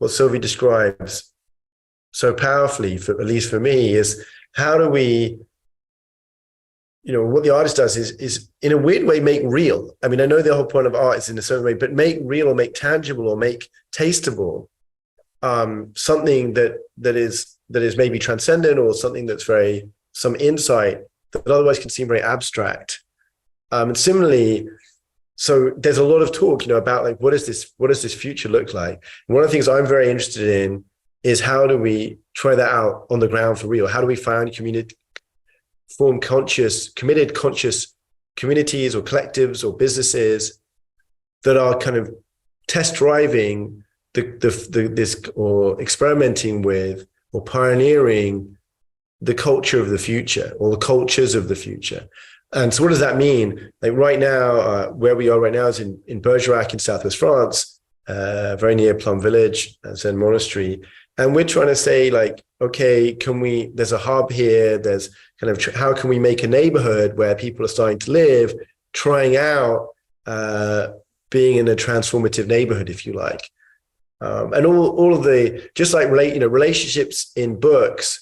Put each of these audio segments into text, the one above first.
what Sylvie describes so powerfully, at least for me, is how do we, what the artist does is in a weird way make real. I mean, I know the whole point of art is in a certain way, but make real or make tangible or make tasteable something that is maybe transcendent, or something that's some insight that otherwise can seem very abstract. And similarly, so there's a lot of talk, about like, what does this future look like? And one of the things I'm very interested in is how do we try that out on the ground for real? How do we form committed conscious communities or collectives or businesses that are kind of test driving this, or experimenting with, or pioneering the culture of the future, or the cultures of the future. And so what does that mean? Like right now, where we are right now is in Bergerac in Southwest France, very near Plum Village, Zen monastery. And we're trying to say, like, okay, there's a hub here, there's kind of, how can we make a neighborhood where people are starting to live, trying out being in a transformative neighborhood, if you like. And all of just like relationships in books,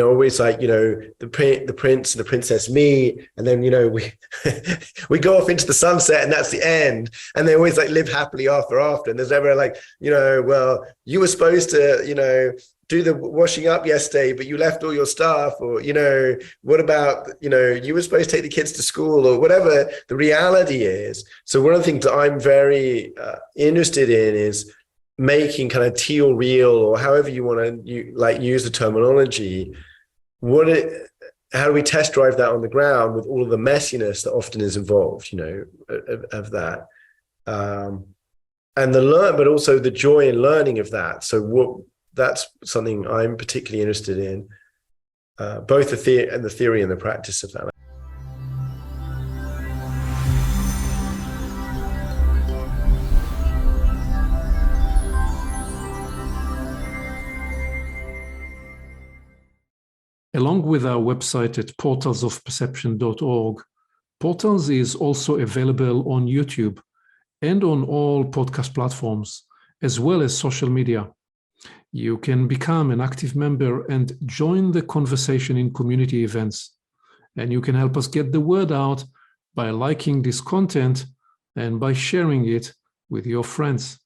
always like, the prince and the princess meet, and then, we go off into the sunset and that's the end. And they always like live happily after. And there's never like, well, you were supposed to, do the washing up yesterday, but you left all your stuff, or, what about, you were supposed to take the kids to school, or whatever the reality is. So one of the things that I'm very interested in is making kind of teal real, or however you want to use the terminology. How do we test drive that on the ground with all of the messiness that often is involved, of that, and but also the joy in learning of that. So that's something I'm particularly interested in, both the theory and the practice of that. Along with our website at portalsofperception.org, Portals is also available on YouTube and on all podcast platforms, as well as social media. You can become an active member and join the conversation in community events. And you can help us get the word out by liking this content and by sharing it with your friends.